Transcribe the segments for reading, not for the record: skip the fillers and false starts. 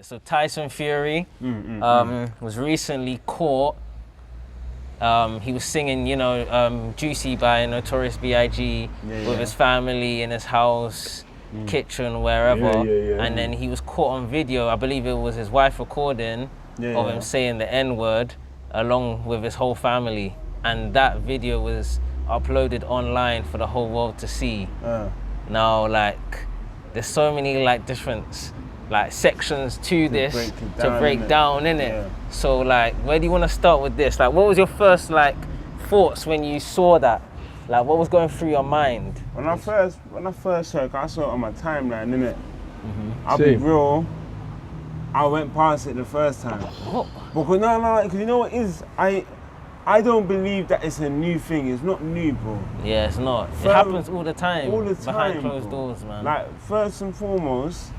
So Tyson Fury was recently caught. He was singing, Juicy by Notorious B.I.G. with his family in his house, kitchen, wherever. And then he was caught on video. I believe it was his wife recording of him saying the N-word along with his whole family. And that video was uploaded online for the whole world to see. Now, there's so many different sections to this to break down, innit? So where do you want to start with this? What was your first thoughts when you saw that? What was going through your mind? When I first saw it, I saw it on my timeline, innit? I'll be real, I went past it the first time. What? Because because you know what it is? I don't believe that it's a new thing. It's not new, bro. Yeah, it's not. It happens all the time. All the time, behind closed doors, man. First and foremost,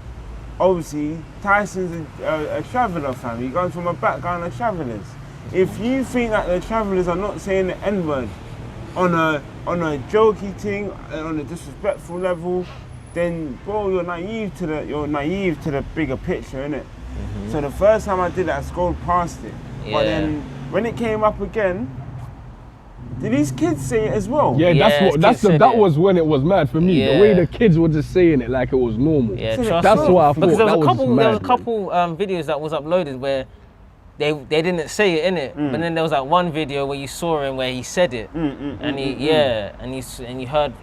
obviously, Tyson's a traveller, fam. He comes from a background of travellers. If you think that the travellers are not saying the N-word on a jokey thing, on a disrespectful level, then bro, you're naive to the bigger picture, innit? So the first time I did it, I scrolled past it. But then when it came up again, did these kids say it as well? Yeah, that was when it was mad for me. The way the kids were just saying it like it was normal. Yeah, that's why I thought because there was mad, a couple videos that was uploaded where they didn't say it, innit? But then there was one video where you saw him where he said it, and you heard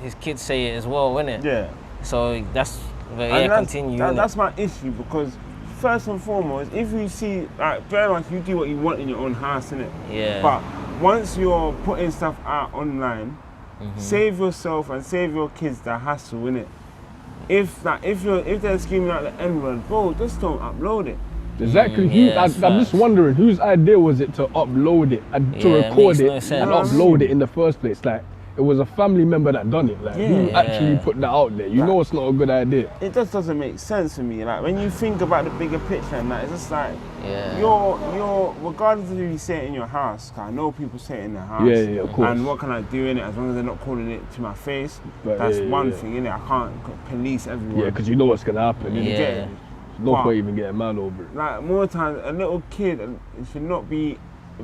his kids say it as well, innit? Yeah. So that's continue. That's my issue, because first and foremost, if you see, bear in mind, you do what you want in your own house, innit? Yeah. But once you're putting stuff out online, save yourself and save your kids the hassle, innit? If they're screaming out the N-word, bro, just don't upload it. Exactly. I'm just wondering whose idea was it to upload it and to record it and upload it in the first place? It was a family member that done it. Who actually put that out there? You know it's not a good idea. It just doesn't make sense to me. When you think about the bigger picture and that, it's just you're regardless of if you say it in your house, 'cause I know people say it in their house. Yeah, of course. And what can I do in it as long as they're not calling it to my face? But that's one thing, innit? I can't police everyone. Yeah, because you know what's gonna happen. Yeah. No point even getting mad over it. More times, a little kid should not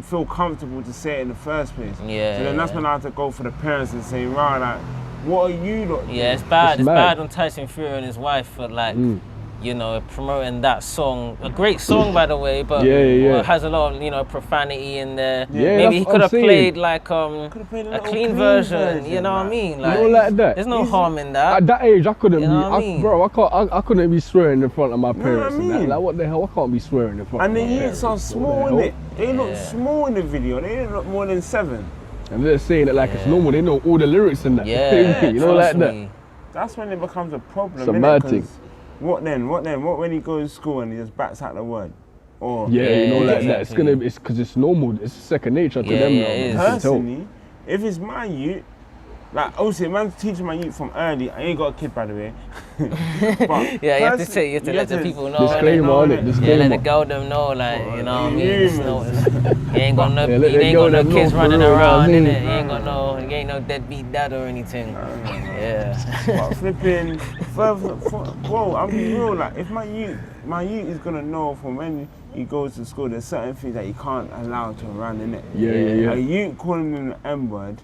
feel comfortable to say it in the first place. Yeah. So then that's when I have to go for the parents and say, right, what are you lot doing? Yeah, it's bad. It's bad on Tyson Fury and his wife for promoting that song. A great song, by the way, but it has a lot of profanity in there. Yeah, maybe he could have played a clean version. You know what I mean? Like that. There's no harm in that. At that age, I couldn't I I couldn't be swearing in front of my parents. You know what I mean? What the hell? I can't be swearing in front of my parents. And the youths are small, innit? They look small in the video. They didn't look more than 7. And they're saying it like it's normal. They know all the lyrics in that. Yeah, you know, like that. That's when it becomes a problem. It's a mad thing. What then? What when he goes to school and he just bats out the word? Or that. It's because it's normal. It's second nature to them now. Personally, if it's my youth, obviously, man's teaching my youth from early. I ain't got a kid, by the way. But you have to let the people know. Disclaimer on it. Let the girl them know, you know what I mean? He ain't got no kids running around, innit? He ain't no deadbeat dad or anything. But flipping, bro, I'm real. If my youth is gonna know from when he goes to school, there's certain things that he can't allow to run, innit? Yeah. A youth calling him the N-word,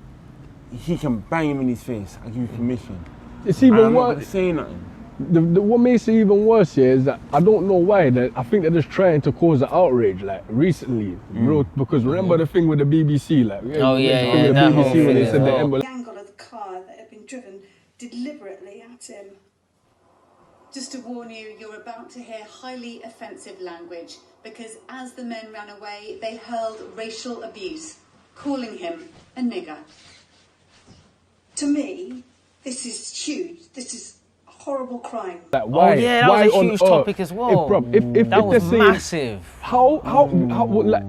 he can bang him in his face. I give you permission. It's even worse. I'm not gonna say nothing. What makes it even worse here is that I don't know why. I think they're just trying to cause an outrage, recently, bro. Because remember the thing with the BBC, the BBC when they said the N-word. The angle of the car that had been driven deliberately at him. Just to warn you, you're about to hear highly offensive language because as the men ran away, they hurled racial abuse, calling him a nigger. To me, this is huge. This is a horrible crime. That was a huge topic as well. If that was saying, massive. How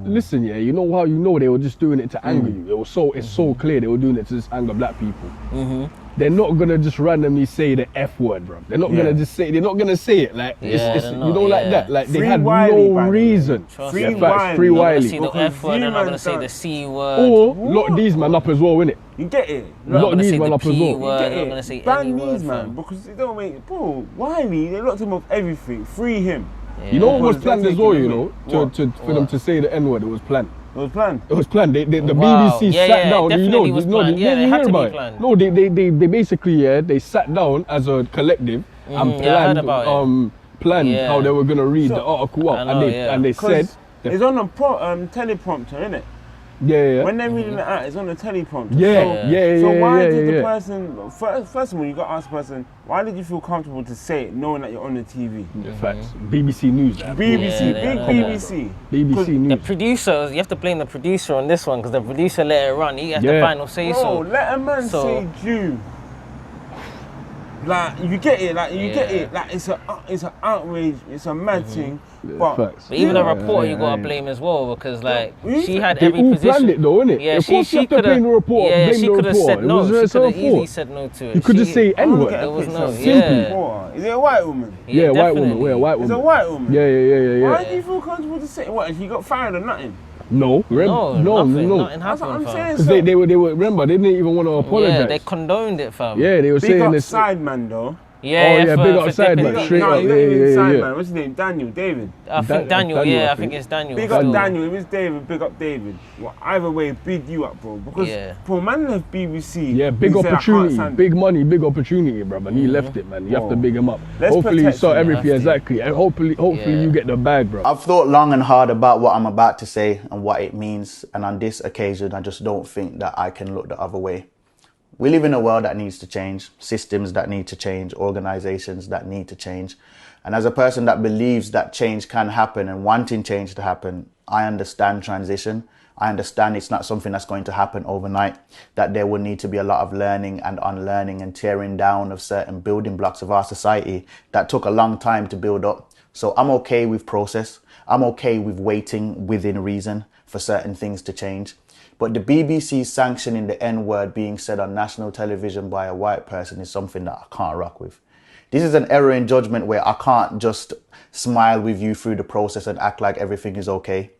listen, you know how you know they were just doing it to anger you. It's so clear they were doing it to just anger black people. They're not gonna just randomly say the F word, bro. They're not gonna just say. They're not gonna say it like that. Like they had Wiley, no reason. Free Wiley. See the F word, and I'm gonna say the C word. Or lock these man up as well, innit? You get it? Lock these man up as well. Word, I'm gonna say ban any these word, man, because they don't make. Bro, Wiley, they locked him off everything. Free him. You know what was Because they're planned as well, taking you the know, mic. for them to say the N-word, it was planned. It was planned. It was planned. The Wow. BBC Yeah, sat yeah, down. You know, definitely was no, planned. Yeah, you it had hear to be about it. planned. No, they basically they sat down as a collective and yeah, I heard about it. planned Yeah. how they were gonna read So- the article I out, know, and they said, Because it's on a teleprompter, innit? yeah. When they're reading it out, it's on a teleprompter. Yeah, So why yeah, did the yeah. person, first of all, you got to ask the person, why did you feel comfortable to say it knowing that you're on the TV? Facts. BBC News. BBC, Yeah, big yeah. BBC. BBC The News. producer, you have to blame the producer on this one because the producer let it run. He has the Yeah. final say Bro, so. let a man So- say Jew. Like, you get it, like, you get Yeah. it. Like, it's an outrage, it's a mad thing. But Facts. But even Yeah, a reporter, yeah, you gotta yeah. blame as well because like Yeah. she had They every all position. planned it though, innit? Yeah, Of course you have to coulda- blame the reporter, Yeah, blame she the could have reporter. said It no. was She her could have fault. easily said no to it. You could just She- say I wanna N-word. get a There was picture no- of yeah. the reporter. Is it a white woman? Yeah, white woman. definitely. Yeah, white It's a woman. white woman. Yeah. Why do you feel comfortable to say what? She got fired or nothing? No, No, no. nothing That's what happened, I'm fam. saying. Because they were remember they didn't even want to apologize. Yeah, they condoned it, fam. Yeah, they were Big saying up this. Sideman though. yeah, big up Sideman, dipping- straight no, up, he's not yeah, even yeah, Sideman. yeah. What's his name? David. I think Daniel, Daniel, yeah, I I think think. it's Daniel. Big up still. Daniel. If it's David, big up David. Well, either way, big you up, bro. Because Yeah. bro, man left BBC. Yeah, big he said, "I can't opportunity, stand it." big money, big opportunity, bro. And he left it, man. You have to Whoa. big him up. Let's Hopefully, you protect saw him, everything have to. exactly, and hopefully, Yeah. you get the bag, bro. I've thought long and hard about what I'm about to say and what it means, and on this occasion, I just don't think that I can look the other way. We live in a world that needs to change, systems that need to change, organizations that need to change. And as a person that believes that change can happen and wanting change to happen, I understand transition. I understand it's not something that's going to happen overnight, that there will need to be a lot of learning and unlearning and tearing down of certain building blocks of our society that took a long time to build up. So I'm okay with process. I'm okay with waiting within reason for certain things to change. But the BBC sanctioning the N-word being said on national television by a white person is something that I can't rock with. This is an error in judgment where I can't just smile with you through the process and act like everything is okay.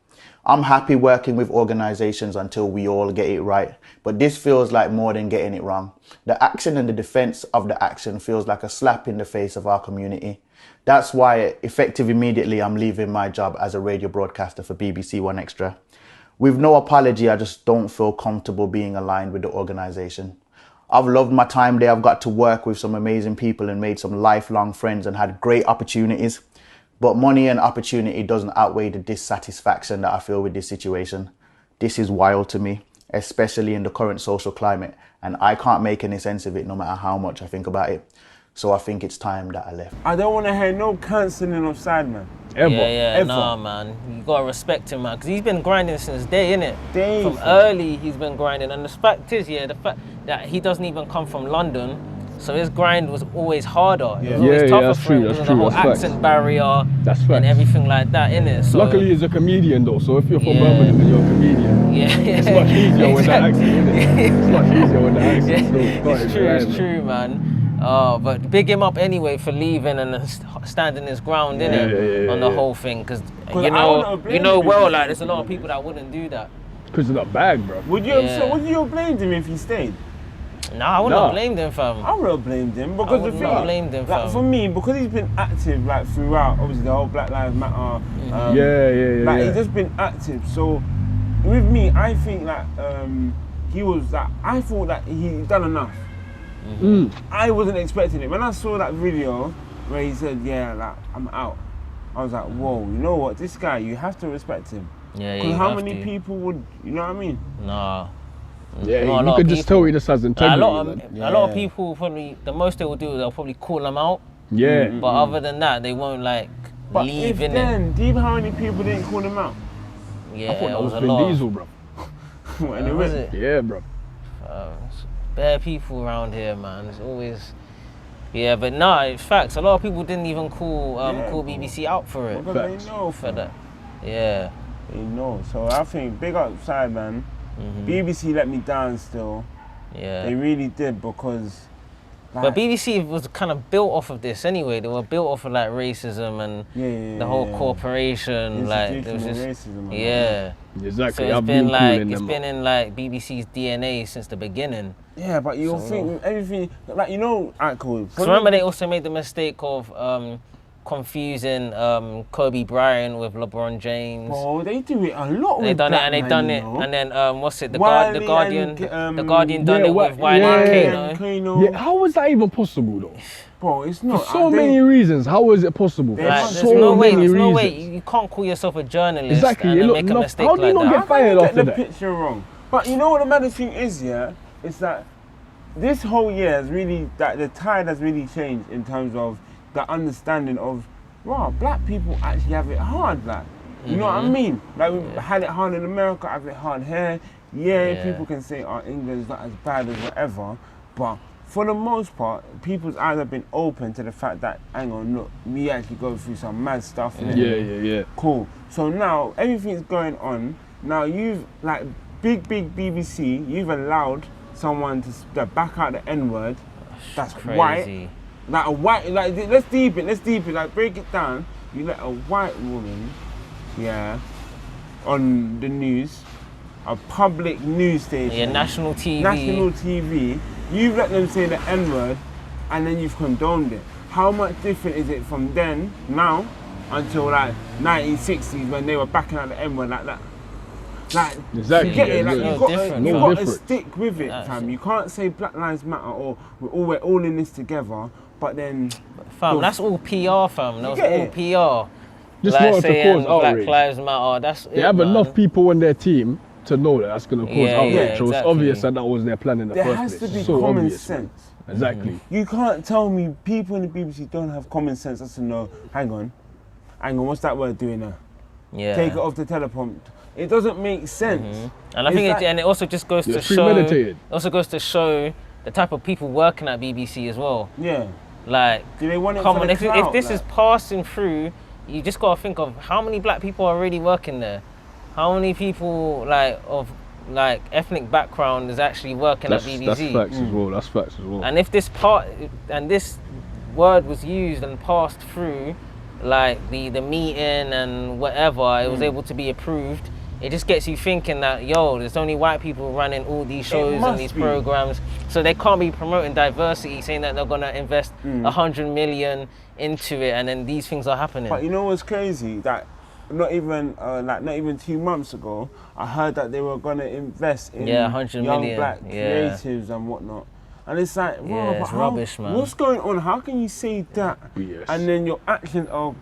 I'm happy working with organizations until we all get it right. But this feels like more than getting it wrong. The action and the defense of the action feels like a slap in the face of our community. That's why, effective immediately, I'm leaving my job as a radio broadcaster for BBC One Extra. With no apology, I just don't feel comfortable being aligned with the organization. I've loved my time there. I've got to work with some amazing people and made some lifelong friends and had great opportunities. But money and opportunity doesn't outweigh the dissatisfaction that I feel with this situation. This is wild to me, especially in the current social climate, and I can't make any sense of it no matter how much I think about it. So I think it's time that I left. I don't want to hear no cancelling of Sideman. Ever. Yeah, Ever. nah, man. You gotta respect him, man, because he's been grinding since day, innit? Day, From fam. early, he's been grinding, and the fact is, the fact that he doesn't even come from London, so his grind was always harder. It was always Yeah, tougher that's for true, him that's because of true, the whole that's facts. accent barrier That's and facts. everything like that, innit? So, Luckily, he's a comedian though, so if you're from Yeah. Birmingham and you're a comedian, yeah, it's much easier with that accent, isn't it? It's much easier with the accent. Yeah, So, it's true, it's true, man. But big him up anyway for leaving and standing his ground, innit, on the whole thing, because I wouldn't blame you know him well, if like he there's a lot of stayed. people that wouldn't do that. Because of the bag, bro. Would you have Yeah. would you have blamed him if he stayed? Nah, I wouldn't Nah. have blamed him, fam. I would have blamed him because would the not thing, blame him, like fam. for me, because he's been active like throughout, obviously the whole Black Lives Matter. Yeah. Like he's just been active. So with me, I think that he was that. I thought that he done enough. I wasn't expecting it. When I saw that video where he said, "Yeah, like I'm out," I was like, "Whoa, you know what? This guy, you have to respect him." Yeah, Because you how have many to. people would, you know what I mean? Nah. Yeah, Not a you lot could of just people. tell he just has integrity. A lot man. of people probably, the most they will do is they'll probably call him out. Yeah. But other than that, they won't like But leave if in it. then, do you know how many people didn't call him out? Yeah, I thought it that was was a Vin lot. Diesel, bro. And they Was went. it? Yeah, bro. It's bare people around here, man. It's always. Yeah, but nah, it's facts. A lot of people didn't even call Yeah, call bro. BBC out for it. Because Facts. they know For fam. that. Yeah. They know. So I think big upside, man. BBC let me down still. Yeah. They really did because. But BBC was kind of built off of this anyway. They were built off of like racism and the whole corporation. Like there was just racism. yeah. Exactly. So I've it's been like calling it's them been out. in like BBC's DNA since the beginning. Yeah, but you'll think everything like you know. Alright, cool. So remember they also made the mistake of confusing Kobe Bryant with LeBron James. Oh, they do it a lot They with done it, black and they men, done you it, know. and then what's it? The Wiley Guardian, and, the Guardian done yeah, it with Wiley yeah. and Kano. Kano. Yeah, how is that even possible though? Bro, it's For not. so many reasons, how is it possible? They For Like, have there's so no way, many there's no way reasons. you can't call yourself a journalist Exactly, and you then look make a not- mistake how do you like not that. get fired Get after the that? picture wrong. But you know what the maddest thing is, yeah? It's that this whole year has really, that the tide has really changed in terms of the understanding of, wow, black people actually have it hard, like. You know what I mean? Like, we've had it hard in America, have it hard here. Yeah, people can say, oh, England's not as bad as whatever, but for the most part, people's eyes have been open to the fact that, hang on, look, we actually go through some mad stuff. Yeah. Cool. So now, everything's going on. Now you've, like, big BBC, you've allowed someone to back out the N-word. That's Crazy. white. Like a white, like, let's deep it, like, break it down. You let a white woman, yeah, on the news, a public news station. Yeah, national TV. National TV, you've let them say the N-word and then you've condoned it. How much different is it from then, now, until like 1960s when they were backing out the N-word like that? Like, Exactly, you get it? yeah, Like, yeah. you've got, Different, you've fam. got to Different. stick with it, fam. You can't say Black Lives Matter or we're all in this together, but then... Fam, that's all PR, fam. That was get all it? PR. Just like wanted to saying cause Black outrage. Lives Matter. That's They have enough people on their team to know that that's going to cause Yeah, outrage. yeah, So it's exactly. obvious that that was their plan in the There first has place. to be so common obvious, man. sense. Exactly. You can't tell me people in the BBC don't have common sense as to know, hang on, what's that word doing now? Yeah. Take it off the teleprompter. It doesn't make sense. And I think and it also just goes Yeah, to it's show. premeditated. Also goes to show the type of people working at BBC as well. Yeah. Like, Do they want it come for on, the if clout, this like? is passing through, you just gotta think of how many black people are really working there. How many people of ethnic background is actually working at BBC. That's facts as well. That's facts as well. And if this this word was used and passed through, like the meeting and whatever, it was able to be approved. It just gets you thinking that, yo, there's only white people running all these shows and must these be. programs, so they can't be promoting diversity, saying that they're gonna invest 100 million into it, and then these things are happening. But you know what's crazy? That not even 2 months ago, I heard that they were gonna invest in 100 young million, black yeah. creatives and whatnot. And it's like, Yeah, wow, but it's how- rubbish, man. What's going on? How can you say that Yes. and then your actions are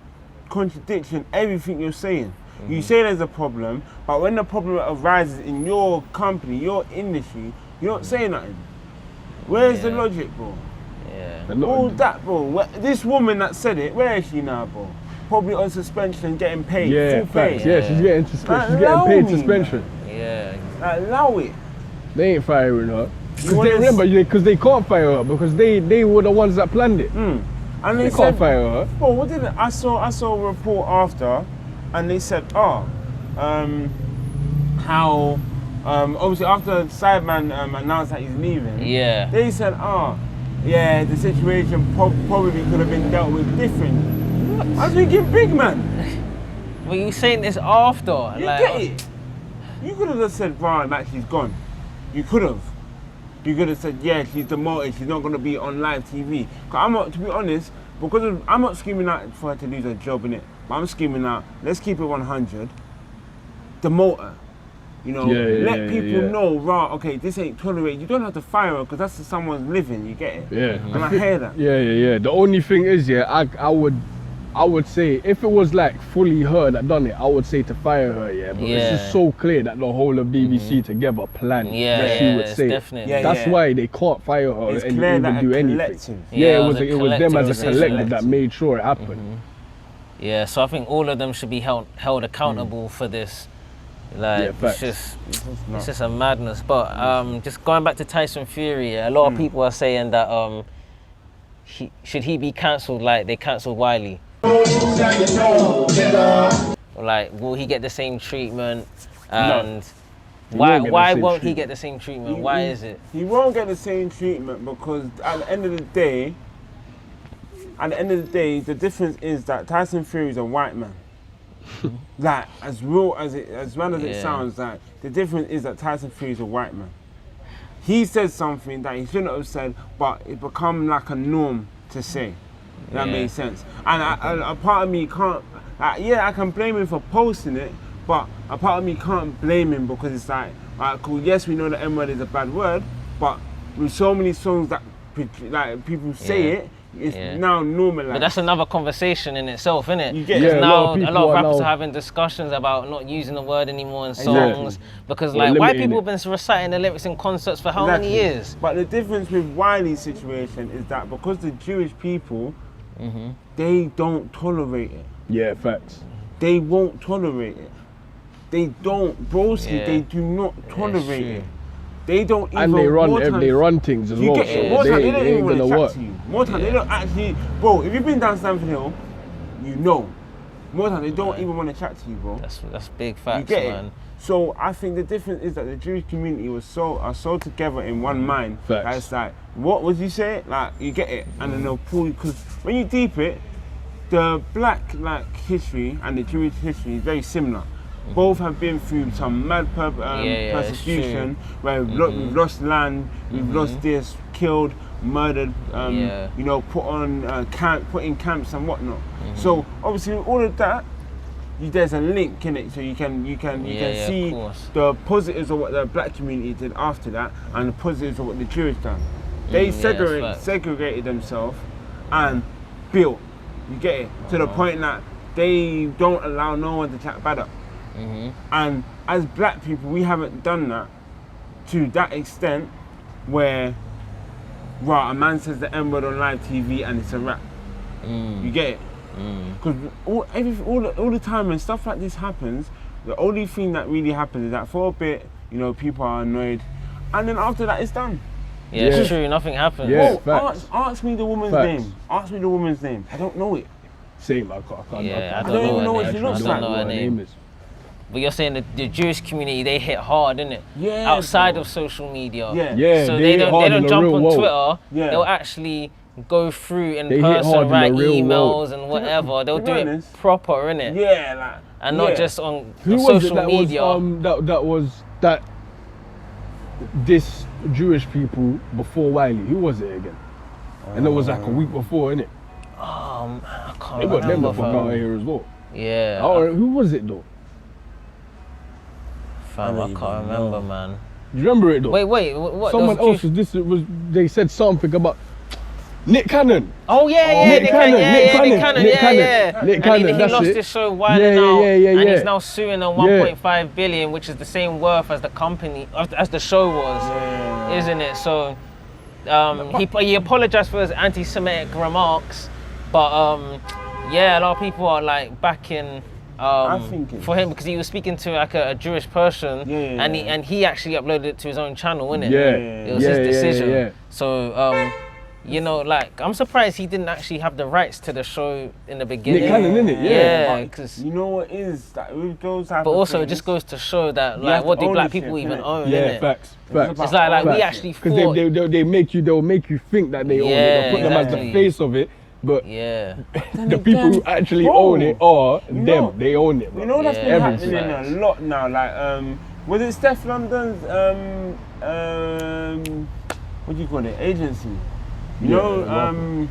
contradicting everything you're saying? You say there's a problem, but when the problem arises in your company, your industry, you don't say nothing. Where's the logic, bro? Yeah. And All look, that, bro. This woman that said it, where is she now, bro? Probably on suspension and getting paid. yeah, full pay. facts. Yeah, she's getting Allow paid me, suspension. Yeah. Allow it. They ain't firing her. Because wanna they remember, because they can't fire her because they were the ones that planned it. And They they can't fire her. bro, what did it? I saw a report after, and they said, how obviously after Sideman announced that he's leaving. Yeah. They said, yeah, the situation probably could have been dealt with different. I was thinking, big man, Well, you saying this after? you like, get it. You could have just said, right, like she's gone. You could have. You could have said, yeah, she's demoted. She's not going to be on live TV. Cause I'm not, to be honest, I'm not screaming out for her to lose her job in it. But I'm screaming out, let's keep it 100. Demote her. You know, let people know, right, okay, this ain't tolerated. You don't have to fire her because that's someone's living, you get it? Yeah. And I hear that. Yeah. The only thing is, I would say if it was like fully her that done it, I would say to fire her, yeah. But it's just so clear that the whole of BBC together planned that she would it's say. definitely. That's why they can't fire her It's and clear even that do a anything. collective. Yeah, Yeah, it was them as a collective collective that decision. made sure it happened. Yeah, so I think all of them should be held accountable for this. Like, Yeah, facts. it's just a madness. But just going back to Tyson Fury, a lot of people are saying that should he be cancelled like they cancelled Wiley? Like, will he get the same treatment? And why won't he get the same treatment? Why is it? He won't get the same treatment because at the end of the day, the difference is that Tyson Fury is a white man. Like, as real as it sounds, like the difference is that Tyson Fury is a white man. He said something that he shouldn't have said, but it become like a norm to say. That makes sense. And a part of me can't, yeah, I can blame him for posting it, but a part of me can't blame him because it's like, alright, cool, yes, we know the N-word is a bad word, but with so many songs that like people say it, it's now normalized. But that's another conversation in itself, isn't it? You get Because now a a lot of rappers are having discussions about not using the word anymore in songs because like white people have been reciting the lyrics in concerts for how many years? But the difference with Wiley's situation is that because the Jewish people, they don't tolerate it. Yeah, facts. They won't tolerate it. They don't, broski. They do not tolerate it. They don't even. And they run things as well. Get it. More time, they don't even want to chat work. to you. More time, they don't actually, bro. If you've been down Stamford Hill, you know. More time, they don't even want to chat to you, bro. That's big facts, you get man. It? So I think the difference is that the Jewish community are so together in one mind. Facts. That it's like, what would you say? Like, you get it, and then they'll pull you, because when you deep it, the black history and the Jewish history is very similar. Both have been through some mad persecution where we've lost land, we've lost this, killed, murdered, you know, put in camps and whatnot. So obviously all of that, there's a link in it, so you can see the positives of what the black community did after that and the positives of what the Jewish done. They segregated themselves and built. You get it? To the point that they don't allow no one to chat bad up. And as black people, we haven't done that to that extent where, right, a man says the N-word on live TV and it's a rap. You get it? Because all the time when stuff like this happens, the only thing that really happens is that for a bit, you know, people are annoyed, and then after that, it's done. Yeah, it's true. Nothing happens. Yeah, ask me the woman's name. Ask me the woman's name. I don't know it. Same. I can't. Yeah, I don't even know what she looks like. I don't know her name. But you're saying that the Jewish community, they hit hard, innit? Yeah. Outside of social media. Yeah. So they don't jump on Twitter. Yeah. They'll actually go through in person, write emails and whatever. They'll do it proper, innit? Yeah, like. And not just on Who social was it media. that this Jewish people before Wiley. Who was it again? And it was like a week before, innit? I can't They got them remember. the fuck out here as well. Yeah. Who was it though? Fam, I can't remember, man. You remember it though? Wait, what? Someone else they said something about Nick Cannon. Oh yeah, Nick Cannon. And he lost his show Wiley now, and he's now suing on 1.5 billion, which is the same worth as the company, as the show was, isn't it? So he apologized for his anti-Semitic remarks, but yeah, a lot of people are like backing for him because he was speaking to like a Jewish person, and he actually uploaded it to his own channel, innit? It was his decision. So you know, like, I'm surprised he didn't actually have the rights to the show in the beginning. Nick Cannon, innit? Yeah, because you know what is that with those type but of also things, it just goes to show that like what do black people even own, innit? Facts. It's like we actually thought because they'll make you think that they own it. They'll put them as the face of it, but the people who actually own it are them. They own it. Bro. You know that's been happening a lot now. Like was it Steph London's what do you call it? Agency. You know,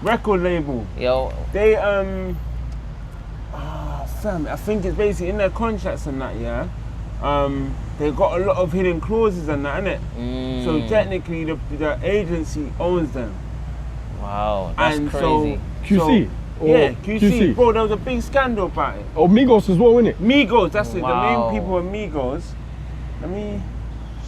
record label. They fam, I think it's basically in their contracts and that, they got a lot of hidden clauses and that, innit? So technically the agency owns them. Wow, that's crazy. So, QC? QC. Bro, there was a big scandal about it. Oh, Migos as well, innit? Migos, that's it. The main people are Migos.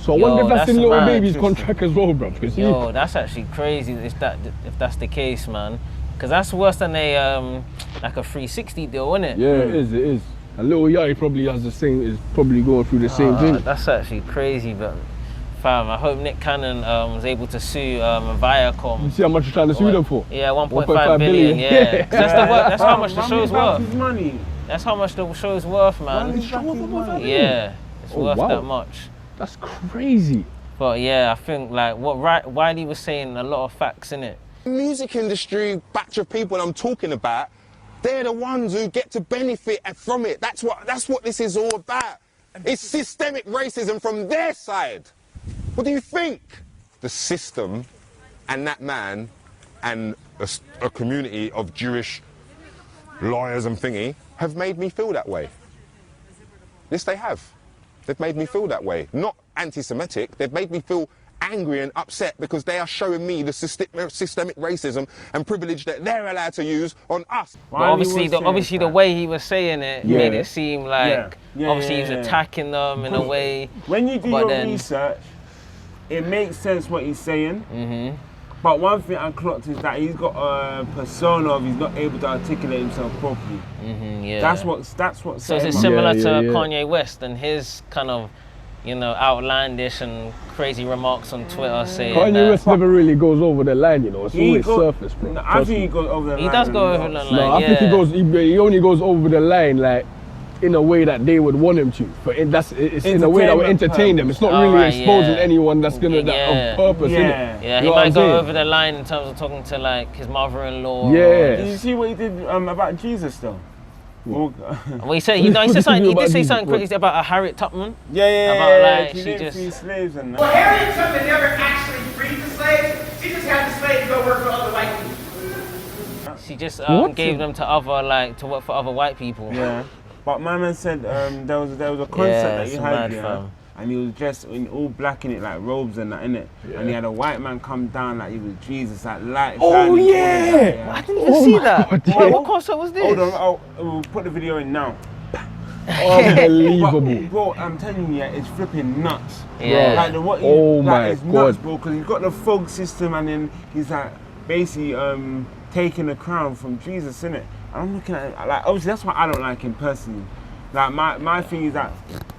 So I wonder if that's in Little Baby's contract as well, bro. Yo, that's actually crazy if that's the case, man. Because that's worse than a like a 360 deal, isn't it? Yeah, it is. And Lil Yachty probably has the same, is probably going through the same thing. That's actually crazy, but fam, I hope Nick Cannon was able to sue Viacom. You see how much you're trying to sue them for? Yeah, 1.5 billion. Yeah, that's how much the show's worth. Money. That's how much the show's worth, man. Yeah, it's worth that much. That's crazy. But yeah, I think like what Wiley was saying, a lot of facts in it. The music industry batch of people I'm talking about, they're the ones who get to benefit from it. That's what this is all about. It's systemic racism from their side. What do you think? The system and that man and a community of Jewish lawyers and thingy have made me feel that way. Yes, they have. They've made me feel that way. Not anti-Semitic, they've made me feel angry and upset because they are showing me the systemic racism and privilege that they're allowed to use on us. But obviously, the way he was saying it made it seem like obviously he was attacking them in a way. When you do your research, it makes sense what he's saying. But one thing I clocked is that he's got a persona of he's not able to articulate himself properly. That's what. So is it similar to Kanye West and his kind of, you know, outlandish and crazy remarks on Twitter saying Kanye West never really goes over the line, you know. It's always surface, bro. No, I think he goes over the line. He does go over the line. No, I think he only goes over the line like in a way that they would want him to. But it's in a way that would entertain them. It's not really exposing anyone that's gonna on purpose, innit? Yeah, he might go over the line in terms of talking to like his mother-in-law. Yeah. Did you see what he did about Jesus though? Well, he said he did say something crazy about a Harriet Tubman. About like she didn't free slaves and that. Well, Harriet Tubman never actually freed the slaves. She just had the slaves go work for other white people. She just gave them to other to work for other white people. Yeah. But my man said there was a concert that he had and he was dressed in all black in it, like robes and that, innit? And he had a white man come down like he was Jesus, like light. Oh yeah! I didn't even see that. What concert was this? Hold on, we'll put the video in now. Unbelievable. Bro, I'm telling you, it's flipping nuts. Yeah. Like it's nuts, bro, because he's got the fog system and then he's like basically taking the crown from Jesus, innit? And I'm looking at it, like, obviously that's why I don't like him personally. Like my thing is that,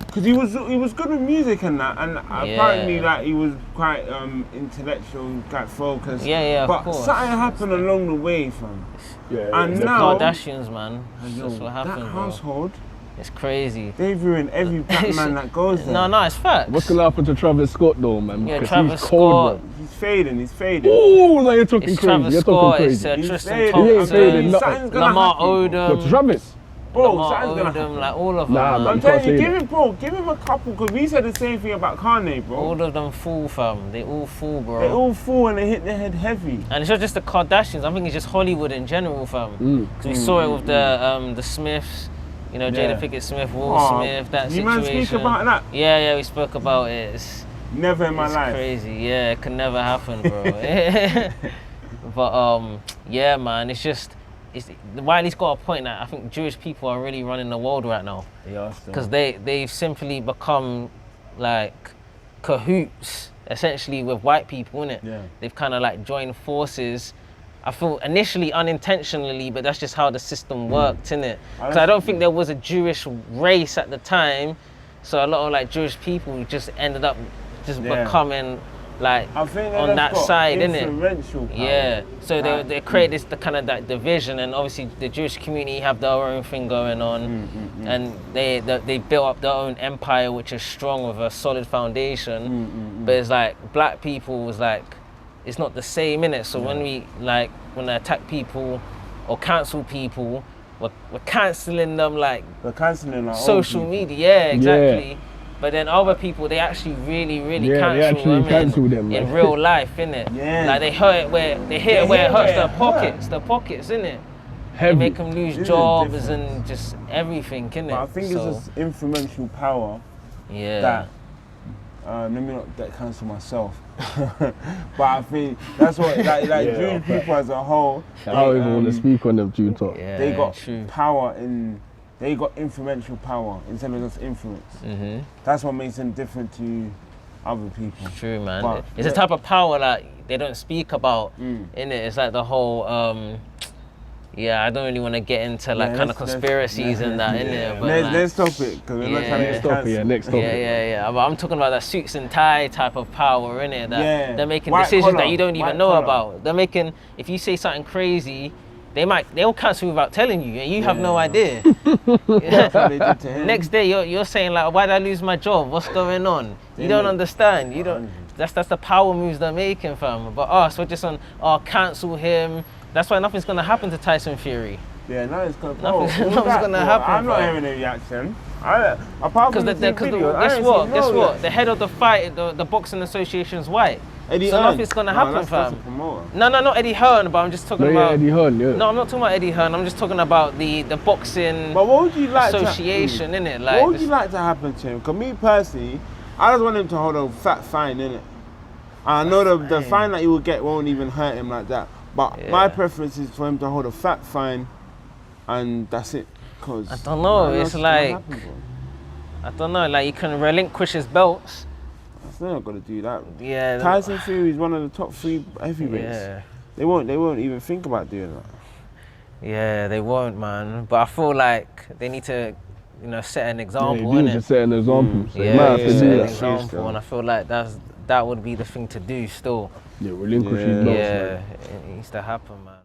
because he was good with music and that, and apparently like he was quite intellectual, quite focused. But of course. Something happened along the way, fam. And the now Kardashians, man. That's what happened, that household, it's crazy. They've ruined every black man that goes there. No, it's facts. What's gonna happen to Travis Scott though, man? Yeah, because Travis he's cold, Scott. He's fading. Oh, no, you're talking It's crazy. Travis You're Scott, talking it's crazy. Tristan fading. Thompson, Lamar Odom. But Travis. Bro, Lamar Odom, like all of them. Nah, I'm telling you, give him a couple, because we said the same thing about Kanye, bro. All of them fool, fam. They all fool, bro. They all fool and they hit their head heavy. And it's not just the Kardashians. I think it's just Hollywood in general, fam. Because we saw it with the Smiths. You know, Jada Pinkett Smith, Will Smith, that situation. You man speak about that? Yeah, we spoke about it. It's never in my life. It's crazy. Yeah, it can never happen, bro. But yeah, man, it's just. Wiley's got a point that I think Jewish people are really running the world right now. Because they've simply become like cahoots essentially with white people, innit? Yeah. They've kind of like joined forces. I feel initially unintentionally, but that's just how the system worked, innit? Because I don't think there was a Jewish race at the time, so a lot of like Jewish people just ended up just becoming like on that side, innit? Yeah. So they create this kind of that division, and obviously the Jewish community have their own thing going on, and they built up their own empire, which is strong with a solid foundation. But it's like black people was like, it's not the same, innit? So when we when they attack people or cancel people, we're cancelling them like we're cancelling our social media. Yeah, exactly. Yeah. But then other people, they actually really cancel them in real life, innit? Yeah. Like they hurt it where they hit it where it hurts their pockets, innit? They make them lose jobs and just everything, innit? But I think it's just influential power. Yeah. That let me not cancel myself. But I think that's what Jewish people as a whole. I don't even want to speak on them too talk. Yeah, they got power they got influential power instead of just influence. That's what makes them different to other people. True, man. But it's a type of power that they don't speak about, innit? It's like the whole I don't really want to get into like kind of conspiracies and that, innit? But let's stop it, because we're not trying to stop it. Next topic. But I'm talking about that suits and tie type of power, innit? That they're making decisions that you don't even know about. They're making, if you say something crazy, they'll cancel without telling you, and you have no idea. Next day you're saying like, why did I lose my job? What's going on? You don't understand. You don't. That's the power moves they're making, fam. But us, we're just on, cancel him. That's why nothing's gonna happen to Tyson Fury. Yeah, nothing's gonna happen. I'm not hearing a reaction. Apart from guess what? The head of the fight, the Boxing Association's white. Eddie So Hearn. nothing's gonna No, happen, that's fam. a promoter. No, not Eddie Hearn, but I'm just talking No, about. yeah, Eddie Hearn, yeah. No, I'm not talking about Eddie Hearn. I'm just talking about the boxing But what would you like association, innit? Like, what would you like to happen to him? Because me personally, I just want him to hold a fat fine, innit? I know the fine that he will get won't even hurt him like that. But my preference is for him to hold a fat fine, and that's it. Cause I don't know. It's like I don't know. Like you can relinquish his belts. They're not gonna do that. Yeah. Tyson Fury is one of the top 3 heavyweights. Yeah. They won't even think about doing that. Yeah, they won't, man. But I feel like they need to, you know, set an example, Yeah, innit? just set an example. So Yeah, you might have to set do an that. example, and I feel like that would be the thing to do still. Yeah, relinquish his belts, man. Yeah, it needs to happen, man.